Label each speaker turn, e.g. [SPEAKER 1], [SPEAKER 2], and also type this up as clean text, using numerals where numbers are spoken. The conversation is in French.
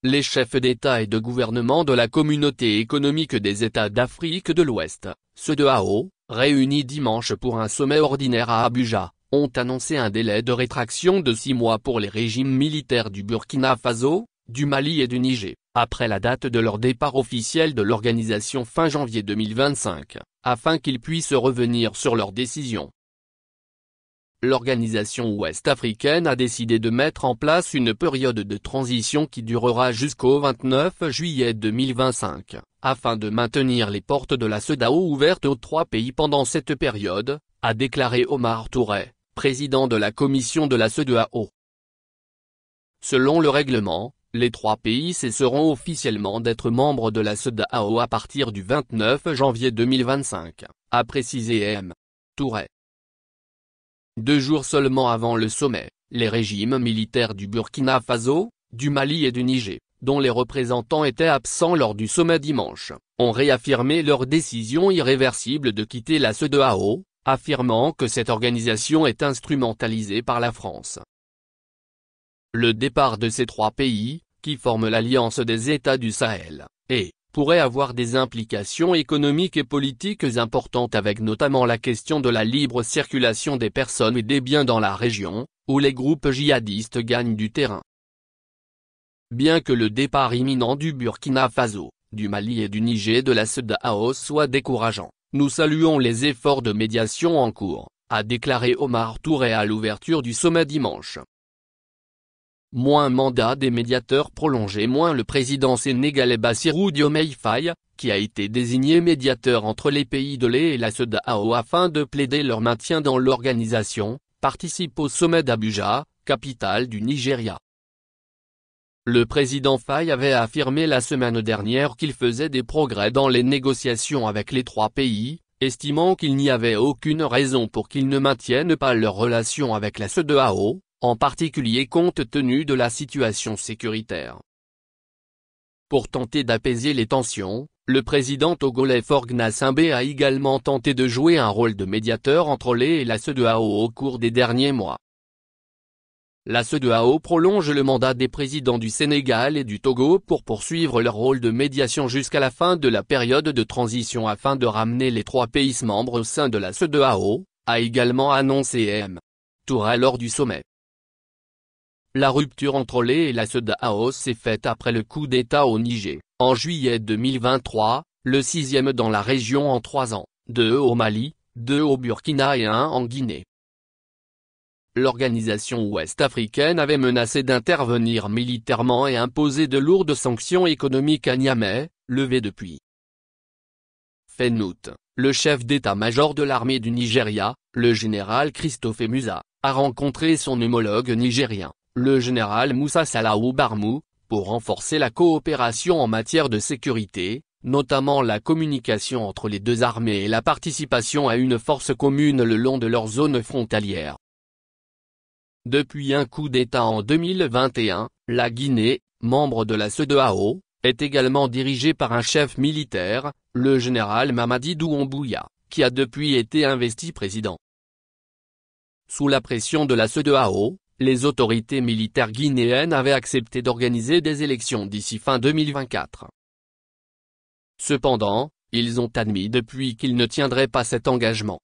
[SPEAKER 1] les chefs d'État et de gouvernement de la Communauté économique des États d'Afrique de l'Ouest, CEDEAO, réunis dimanche pour un sommet ordinaire à Abuja, ont annoncé un délai de rétraction de 6 mois pour les régimes militaires du Burkina Faso, du Mali et du Niger, après la date de leur départ officiel de l'organisation fin janvier 2025, afin qu'ils puissent revenir sur leurs décisions. L'organisation ouest-africaine a décidé de mettre en place une période de transition qui durera jusqu'au 29 juillet 2025, afin de maintenir les portes de la CEDEAO ouvertes aux 3 pays pendant cette période, a déclaré Omar Touré, président de la commission de la CEDEAO. Selon le règlement, les 3 pays cesseront officiellement d'être membres de la CEDEAO à partir du 29 janvier 2025, a précisé M. Touré. 2 jours seulement avant le sommet, les régimes militaires du Burkina Faso, du Mali et du Niger, dont les représentants étaient absents lors du sommet dimanche, ont réaffirmé leur décision irréversible de quitter la CEDEAO, affirmant que cette organisation est instrumentalisée par la France. Le départ de ces 3 pays, qui forment l'Alliance des États du Sahel, pourrait avoir des implications économiques et politiques importantes avec notamment la question de la libre circulation des personnes et des biens dans la région, où les groupes djihadistes gagnent du terrain. Bien que le départ imminent du Burkina Faso, du Mali et du Niger de la CEDEAO soit décourageant, nous saluons les efforts de médiation en cours, a déclaré Omar Touré à l'ouverture du sommet dimanche. Moins mandat des médiateurs prolongé, moins le président sénégalais Bassirou Diomaye Faye, qui a été désigné médiateur entre les pays de l'Est et la CEDEAO afin de plaider leur maintien dans l'organisation, participe au sommet d'Abuja, capitale du Nigeria. Le président Faye avait affirmé la semaine dernière qu'il faisait des progrès dans les négociations avec les 3 pays, estimant qu'il n'y avait aucune raison pour qu'ils ne maintiennent pas leurs relations avec la CEDEAO, en particulier compte tenu de la situation sécuritaire. Pour tenter d'apaiser les tensions, le président togolais Faure Gnassingbé a également tenté de jouer un rôle de médiateur entre l'Est et la CEDEAO au cours des derniers mois. La CEDEAO prolonge le mandat des présidents du Sénégal et du Togo pour poursuivre leur rôle de médiation jusqu'à la fin de la période de transition afin de ramener les 3 pays membres au sein de la CEDEAO, a également annoncé M. Touré lors du sommet. La rupture entre l'Est et la CEDEAO s'est faite après le coup d'État au Niger, en juillet 2023, le 6e dans la région en 3 ans, 2 au Mali, 2 au Burkina et 1 en Guinée. L'organisation ouest-africaine avait menacé d'intervenir militairement et imposé de lourdes sanctions économiques à Niamey, levées depuis. Fin août, le chef d'état-major de l'armée du Nigeria, le général Christophe Musa, a rencontré son homologue nigérien, le général Moussa Salahou Barmou, pour renforcer la coopération en matière de sécurité, notamment la communication entre les 2 armées et la participation à une force commune le long de leur zone frontalière. Depuis un coup d'État en 2021, la Guinée, membre de la CEDEAO, est également dirigée par un chef militaire, le général Mamadi Doumbouya, qui a depuis été investi président. Sous la pression de la CEDEAO, les autorités militaires guinéennes avaient accepté d'organiser des élections d'ici fin 2024. Cependant, ils ont admis depuis qu'ils ne tiendraient pas cet engagement.